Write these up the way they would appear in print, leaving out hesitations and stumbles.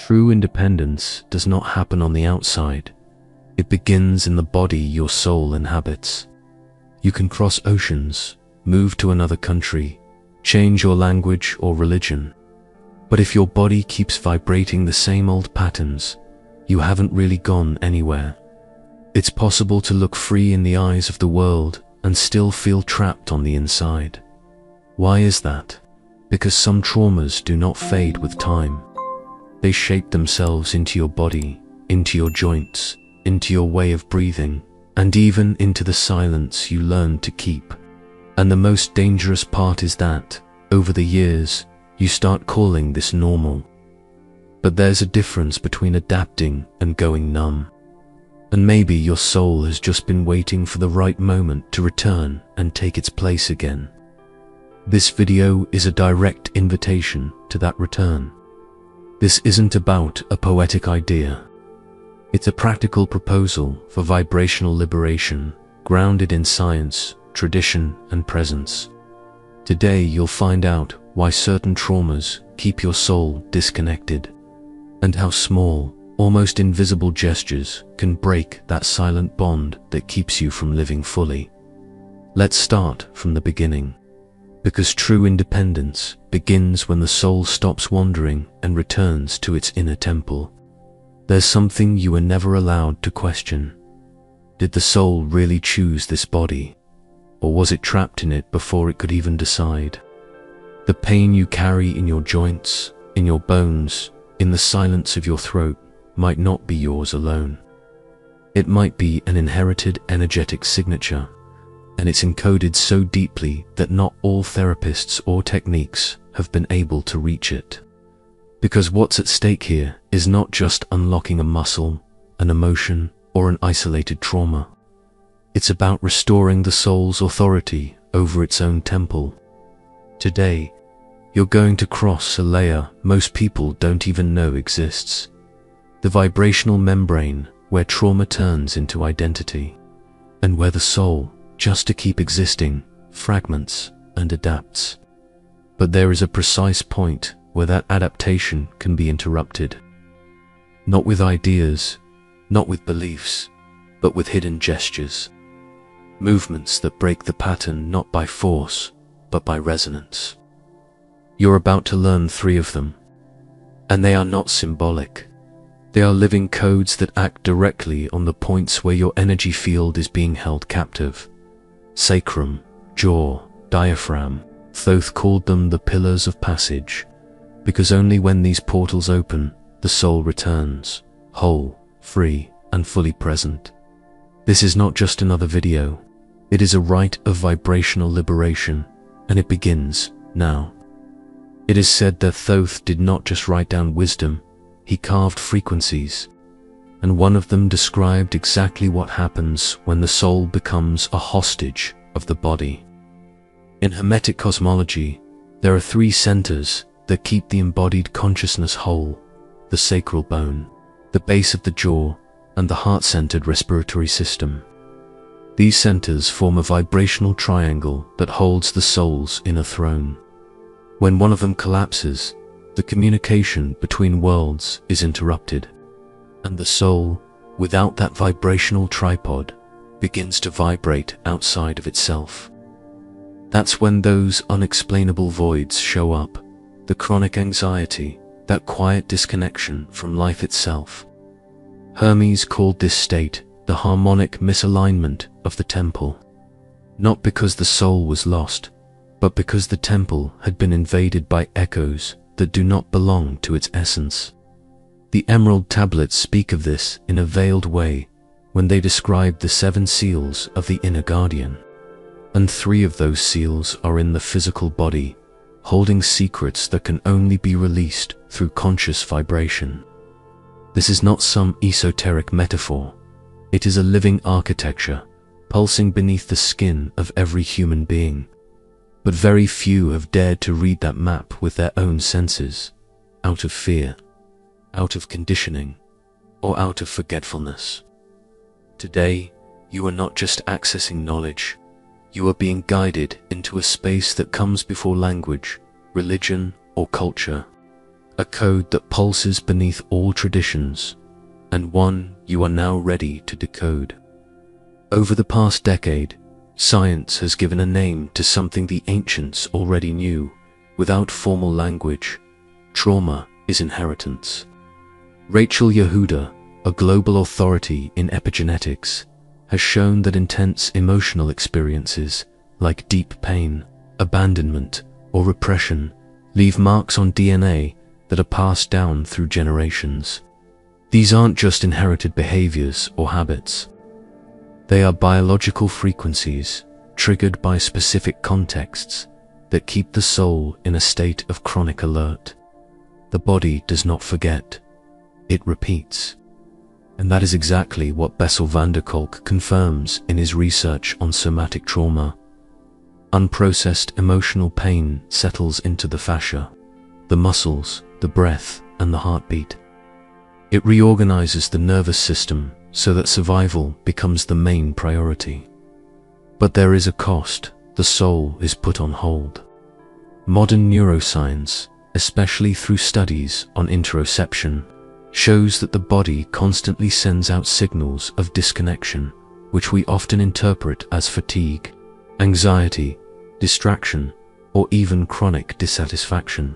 True independence does not happen on the outside. It begins in the body your soul inhabits. You can cross oceans, move to another country, change your language or religion. But if your body keeps vibrating the same old patterns, you haven't really gone anywhere. It's possible to look free in the eyes of the world and still feel trapped on the inside. Why is that? Because some traumas do not fade with time. They shape themselves into your body, into your joints, into your way of breathing, and even into the silence you learn to keep. And the most dangerous part is that, over the years, you start calling this normal. But there's a difference between adapting and going numb. And maybe your soul has just been waiting for the right moment to return and take its place again. This video is a direct invitation to that return. This isn't about a poetic idea. It's a practical proposal for vibrational liberation, grounded in science, tradition, and presence. Today you'll find out why certain traumas keep your soul disconnected, and how small, almost invisible gestures can break that silent bond that keeps you from living fully. Let's start from the beginning. Because true independence begins when the soul stops wandering and returns to its inner temple. There's something you were never allowed to question. Did the soul really choose this body? Or was it trapped in it before it could even decide? The pain you carry in your joints, in your bones, in the silence of your throat might not be yours alone. It might be an inherited energetic signature, and it's encoded so deeply that not all therapists or techniques have been able to reach it. Because what's at stake here is not just unlocking a muscle, an emotion, or an isolated trauma. It's about restoring the soul's authority over its own temple. Today, you're going to cross a layer most people don't even know exists. The vibrational membrane where trauma turns into identity, and where the soul, just to keep existing, fragments and adapts. But there is a precise point where that adaptation can be interrupted. Not with ideas, not with beliefs, but with hidden gestures. Movements that break the pattern not by force, but by resonance. You're about to learn 3 of them, and they are not symbolic. They are living codes that act directly on the points where your energy field is being held captive. Sacrum, jaw, diaphragm. Thoth called them the pillars of passage, because only when these portals open, the soul returns, whole, free, and fully present. This is not just another video. It is a rite of vibrational liberation, and it begins now. It is said that Thoth did not just write down wisdom, he carved frequencies, and one of them described exactly what happens when the soul becomes a hostage of the body. In Hermetic cosmology, there are 3 centers that keep the embodied consciousness whole: the sacral bone, the base of the jaw, and the heart-centered respiratory system. These centers form a vibrational triangle that holds the soul's inner throne. When one of them collapses, the communication between worlds is interrupted, and the soul, without that vibrational tripod, begins to vibrate outside of itself. That's when those unexplainable voids show up, the chronic anxiety, that quiet disconnection from life itself. Hermes called this state the harmonic misalignment of the temple, not because the soul was lost, but because the temple had been invaded by echoes that do not belong to its essence. The Emerald Tablets speak of this in a veiled way when they describe the 7 seals of the inner guardian. And 3 of those seals are in the physical body, holding secrets that can only be released through conscious vibration. This is not some esoteric metaphor. It is a living architecture, pulsing beneath the skin of every human being. But very few have dared to read that map with their own senses, out of fear, out of conditioning, or out of forgetfulness. Today, you are not just accessing knowledge, you are being guided into a space that comes before language, religion, or culture, a code that pulses beneath all traditions, and one you are now ready to decode. Over the past decade, science has given a name to something the ancients already knew. Without formal language, trauma is inheritance. Rachel Yehuda, a global authority in epigenetics, has shown that intense emotional experiences like deep pain, abandonment, or repression leave marks on DNA that are passed down through generations. These aren't just inherited behaviors or habits. They are biological frequencies triggered by specific contexts that keep the soul in a state of chronic alert. The body does not forget, it repeats. And that is exactly what Bessel van der Kolk confirms in his research on somatic trauma. Unprocessed emotional pain settles into the fascia, the muscles, the breath, and the heartbeat. It reorganizes the nervous system so that survival becomes the main priority. But there is a cost. The soul is put on hold. Modern neuroscience, especially through studies on interoception, shows that the body constantly sends out signals of disconnection, which we often interpret as fatigue, anxiety, distraction, or even chronic dissatisfaction.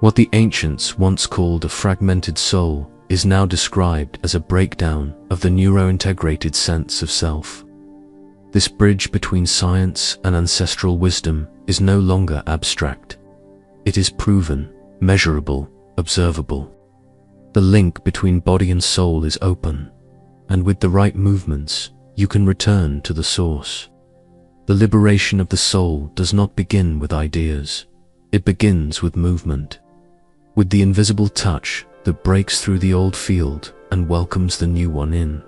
What the ancients once called a fragmented soul is now described as a breakdown of the neurointegrated sense of self. This bridge between science and ancestral wisdom is no longer abstract. It is proven, measurable, observable. The link between body and soul is open, and with the right movements, you can return to the source. The liberation of the soul does not begin with ideas. It begins with movement, with the invisible touch that breaks through the old field and welcomes the new one in.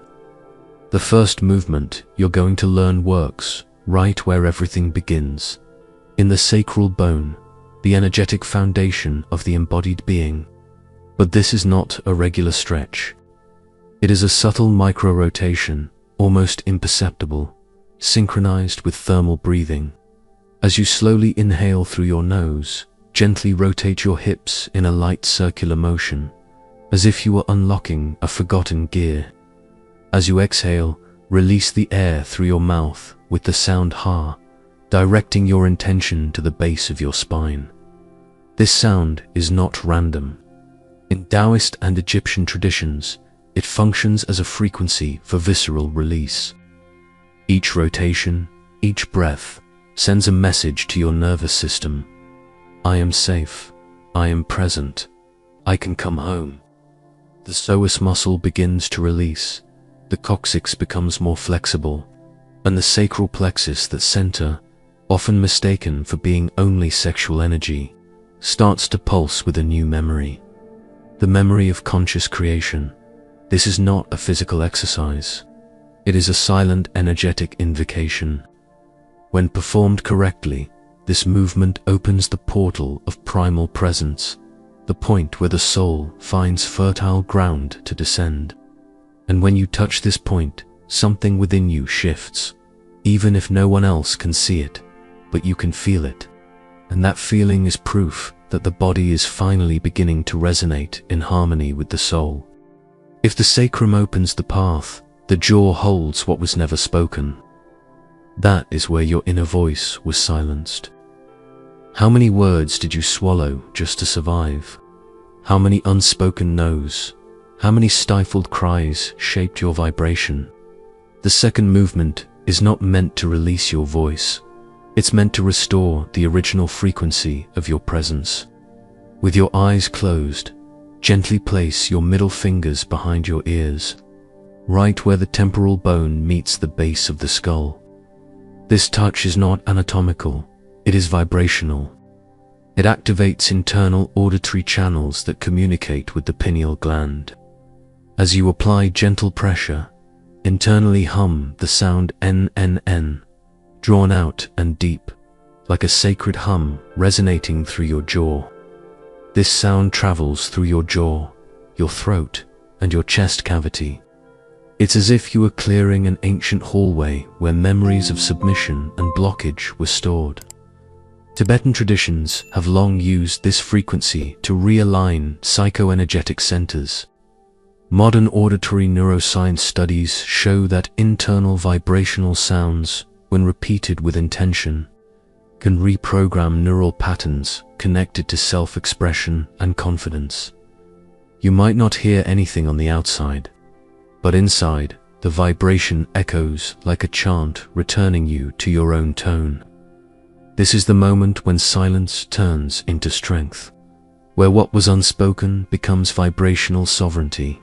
The first movement you're going to learn works right where everything begins, in the sacral bone, the energetic foundation of the embodied being. But this is not a regular stretch. It is a subtle micro-rotation, almost imperceptible, synchronized with thermal breathing. As you slowly inhale through your nose, gently rotate your hips in a light circular motion, as if you were unlocking a forgotten gear. As you exhale, release the air through your mouth with the sound ha, directing your intention to the base of your spine. This sound is not random. In Taoist and Egyptian traditions, it functions as a frequency for visceral release. Each rotation, each breath, sends a message to your nervous system. I am safe. I am present. I can come home. The psoas muscle begins to release. The coccyx becomes more flexible, and the sacral plexus that center, often mistaken for being only sexual energy, starts to pulse with a new memory. The memory of conscious creation. This is not a physical exercise. It is a silent, energetic invocation. When performed correctly, this movement opens the portal of primal presence, the point where the soul finds fertile ground to descend. And when you touch this point, something within you shifts, even if no one else can see it, but you can feel it. And that feeling is proof that the body is finally beginning to resonate in harmony with the soul. If the sacrum opens the path, the jaw holds what was never spoken. That is where your inner voice was silenced. How many words did you swallow just to survive? How many unspoken no's? How many stifled cries shaped your vibration? The second movement is not meant to release your voice. It's meant to restore the original frequency of your presence. With your eyes closed, gently place your middle fingers behind your ears, right where the temporal bone meets the base of the skull. This touch is not anatomical, it is vibrational. It activates internal auditory channels that communicate with the pineal gland. As you apply gentle pressure, internally hum the sound NNN, drawn out and deep, like a sacred hum resonating through your jaw. This sound travels through your jaw, your throat, and your chest cavity. It's as if you were clearing an ancient hallway where memories of submission and blockage were stored. Tibetan traditions have long used this frequency to realign psychoenergetic centers. Modern auditory neuroscience studies show that internal vibrational sounds, when repeated with intention, can reprogram neural patterns connected to self-expression and confidence. You might not hear anything on the outside, but inside, the vibration echoes like a chant returning you to your own tone. This is the moment when silence turns into strength, where what was unspoken becomes vibrational sovereignty,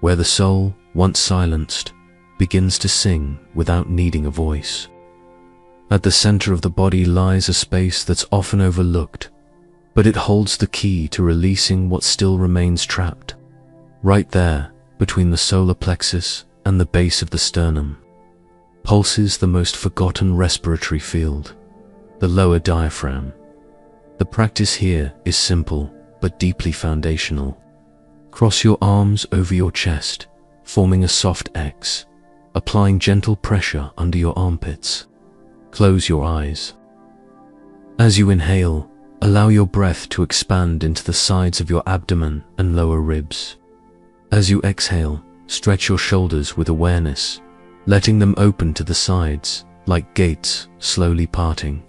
where the soul, once silenced, begins to sing without needing a voice. At the center of the body lies a space that's often overlooked, but it holds the key to releasing what still remains trapped. Right there, between the solar plexus and the base of the sternum, pulses the most forgotten respiratory field, the lower diaphragm. The practice here is simple, but deeply foundational. Cross your arms over your chest, forming a soft X, applying gentle pressure under your armpits. Close your eyes. As you inhale, allow your breath to expand into the sides of your abdomen and lower ribs. As you exhale, stretch your shoulders with awareness, letting them open to the sides, like gates slowly parting.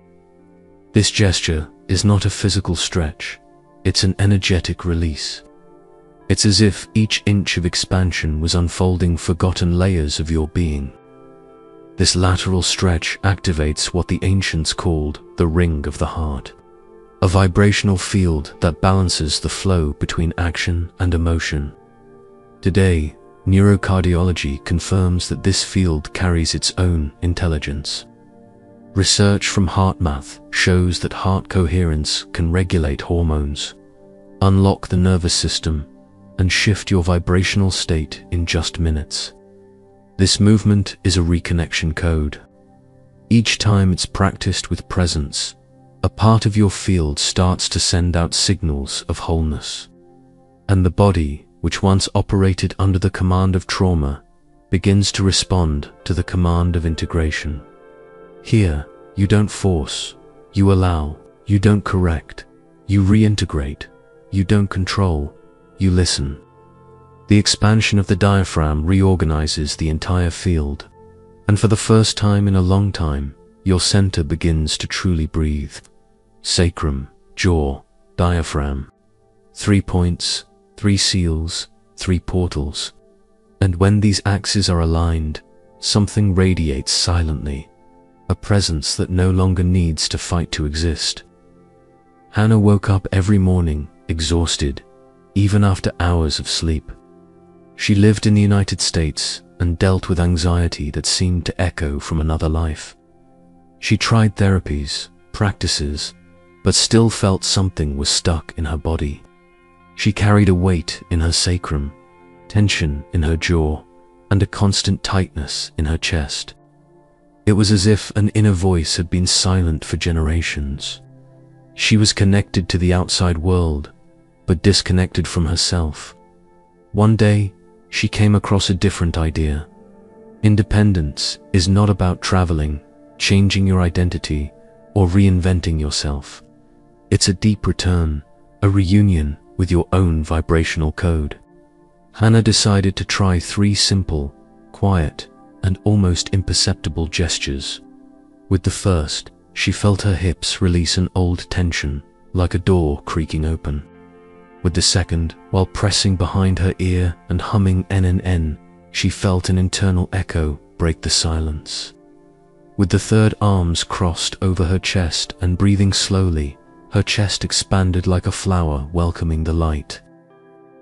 This gesture is not a physical stretch, it's an energetic release. It's as if each inch of expansion was unfolding forgotten layers of your being. This lateral stretch activates what the ancients called the ring of the heart, a vibrational field that balances the flow between action and emotion. Today, neurocardiology confirms that this field carries its own intelligence. Research from HeartMath shows that heart coherence can regulate hormones, unlock the nervous system, and shift your vibrational state in just minutes. This movement is a reconnection code. Each time it's practiced with presence, a part of your field starts to send out signals of wholeness. And the body, which once operated under the command of trauma, begins to respond to the command of integration. Here, you don't force, you allow, you don't correct, you reintegrate, you don't control, you listen. The expansion of the diaphragm reorganizes the entire field, and for the first time in a long time, your center begins to truly breathe. Sacrum, jaw, diaphragm. 3 points, 3 seals, 3 portals. And when these axes are aligned, something radiates silently, a presence that no longer needs to fight to exist. Hannah woke up every morning, exhausted, even after hours of sleep. She lived in the United States and dealt with anxiety that seemed to echo from another life. She tried therapies, practices, but still felt something was stuck in her body. She carried a weight in her sacrum, tension in her jaw, and a constant tightness in her chest. It was as if an inner voice had been silent for generations. She was connected to the outside world, but disconnected from herself. One day, she came across a different idea. Independence is not about traveling, changing your identity, or reinventing yourself. It's a deep return, a reunion with your own vibrational code. Hannah decided to try 3 simple, quiet, and almost imperceptible gestures. With the first, she felt her hips release an old tension, like a door creaking open. With the second, while pressing behind her ear and humming NNN, she felt an internal echo break the silence. With the third, arms crossed over her chest and breathing slowly, her chest expanded like a flower welcoming the light.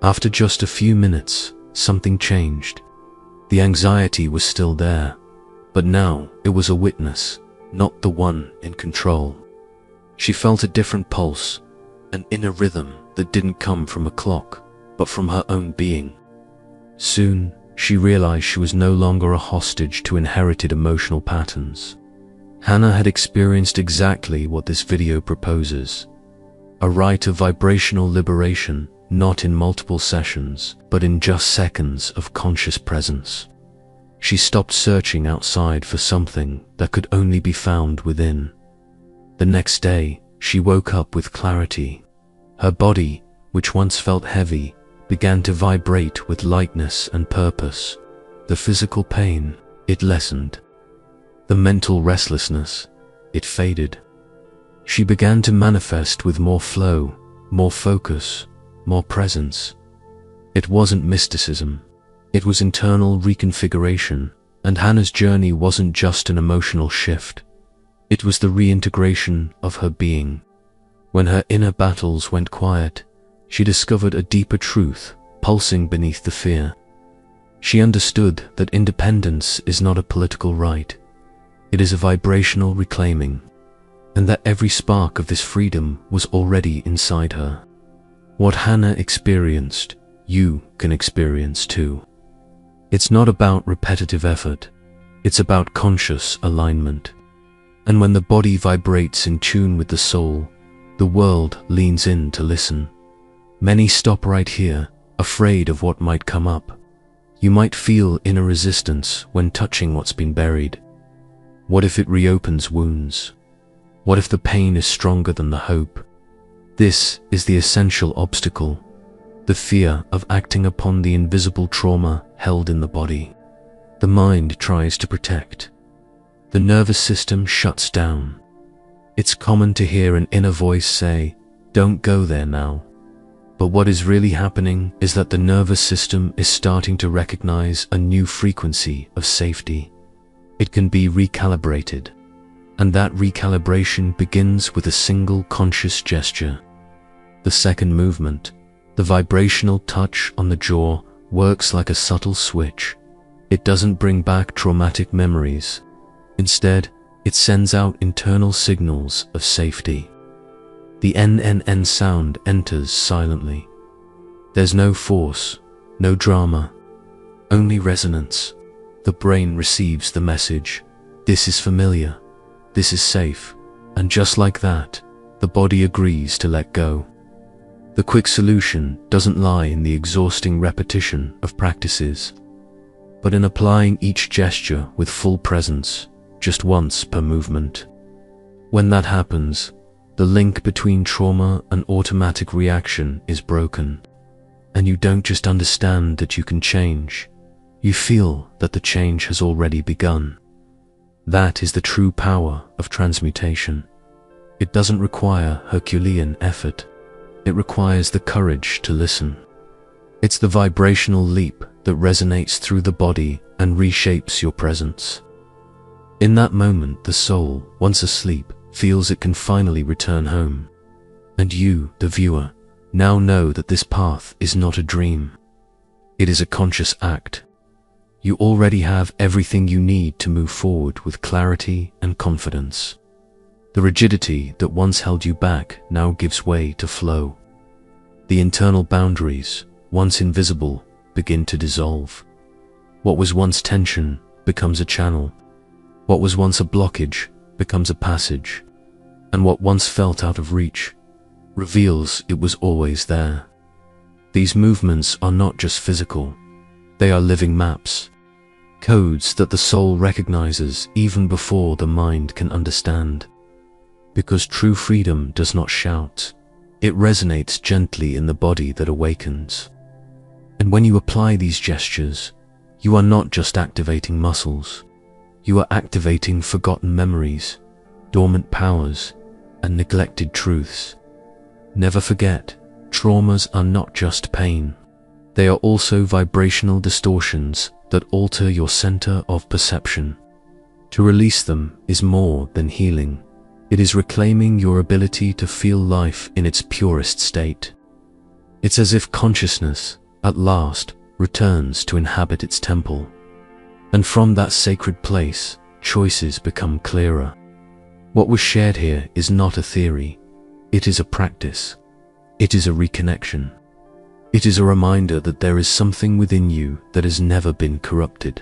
After just a few minutes, something changed. The anxiety was still there, but now it was a witness, not the one in control. She felt a different pulse, an inner rhythm that didn't come from a clock, but from her own being. Soon, she realized she was no longer a hostage to inherited emotional patterns. Hannah had experienced exactly what this video proposes: a rite of vibrational liberation, not in multiple sessions, but in just seconds of conscious presence. She stopped searching outside for something that could only be found within. The next day, she woke up with clarity. Her body, which once felt heavy, began to vibrate with lightness and purpose. The physical pain, it lessened. The mental restlessness, it faded. She began to manifest with more flow, more focus, more presence. It wasn't mysticism. It was internal reconfiguration, and Hannah's journey wasn't just an emotional shift. It was the reintegration of her being. When her inner battles went quiet, she discovered a deeper truth pulsing beneath the fear. She understood that independence is not a political right. It is a vibrational reclaiming, and that every spark of this freedom was already inside her. What Hannah experienced, you can experience too. It's not about repetitive effort. It's about conscious alignment. And when the body vibrates in tune with the soul, the world leans in to listen. Many stop right here, afraid of what might come up. You might feel inner resistance when touching what's been buried. What if it reopens wounds? What if the pain is stronger than the hope? This is the essential obstacle, the fear of acting upon the invisible trauma held in the body. The mind tries to protect. The nervous system shuts down. It's common to hear an inner voice say, "Don't go there now." But what is really happening is that the nervous system is starting to recognize a new frequency of safety. It can be recalibrated, and that recalibration begins with a single conscious gesture. The second movement, the vibrational touch on the jaw, works like a subtle switch. It doesn't bring back traumatic memories. Instead, it sends out internal signals of safety. The NNN sound enters silently. There's no force, no drama, only resonance. The brain receives the message. This is familiar. This is safe. And just like that, the body agrees to let go. The quick solution doesn't lie in the exhausting repetition of practices, but in applying each gesture with full presence, just once per movement. When that happens, the link between trauma and automatic reaction is broken, and you don't just understand that you can change, you feel that the change has already begun. That is the true power of transmutation. It doesn't require Herculean effort. It requires the courage to listen. It's the vibrational leap that resonates through the body and reshapes your presence. In that moment, the soul, once asleep, feels it can finally return home. And you, the viewer, now know that this path is not a dream. It is a conscious act. You already have everything you need to move forward with clarity and confidence. The rigidity that once held you back now gives way to flow. The internal boundaries, once invisible, begin to dissolve. What was once tension becomes a channel. What was once a blockage becomes a passage. And what once felt out of reach reveals it was always there. These movements are not just physical. They are living maps, codes that the soul recognizes even before the mind can understand. Because true freedom does not shout. It resonates gently in the body that awakens. And when you apply these gestures, you are not just activating muscles. You are activating forgotten memories, dormant powers, and neglected truths. Never forget, traumas are not just pain. They are also vibrational distortions that alter your center of perception. To release them is more than healing. It is reclaiming your ability to feel life in its purest state. It's as if consciousness, at last, returns to inhabit its temple. And from that sacred place, choices become clearer. What was shared here is not a theory. It is a practice. It is a reconnection. It is a reminder that there is something within you that has never been corrupted.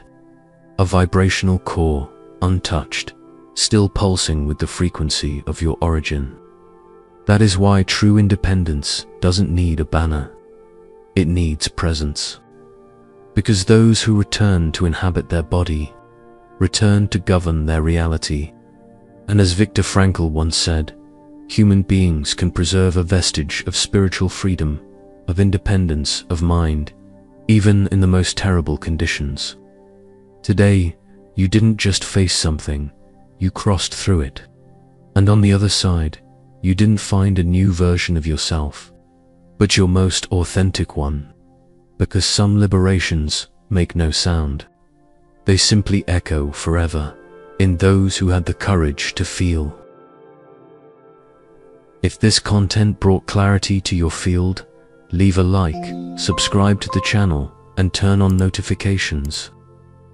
A vibrational core, untouched, still pulsing with the frequency of your origin. That is why true independence doesn't need a banner. It needs presence. Because those who return to inhabit their body, return to govern their reality. And as Viktor Frankl once said, human beings can preserve a vestige of spiritual freedom, of independence of mind, even in the most terrible conditions. Today, you didn't just face something, you crossed through it. And on the other side, you didn't find a new version of yourself, but your most authentic one. Because some liberations make no sound. They simply echo forever in those who had the courage to feel. If this content brought clarity to your field, leave a like, subscribe to the channel, and turn on notifications.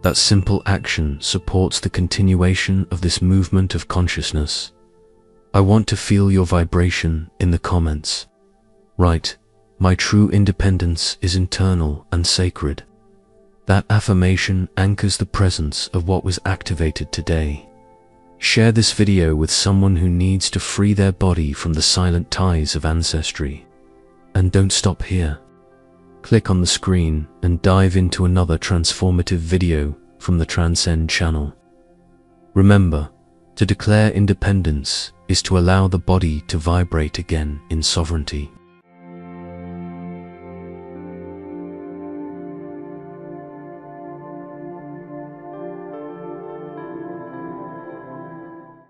That simple action supports the continuation of this movement of consciousness. I want to feel your vibration in the comments. Write, "My true independence is internal and sacred." That affirmation anchors the presence of what was activated today. Share this video with someone who needs to free their body from the silent ties of ancestry. And don't stop here. Click on the screen and dive into another transformative video from the Transcend channel. Remember, to declare independence is to allow the body to vibrate again in sovereignty.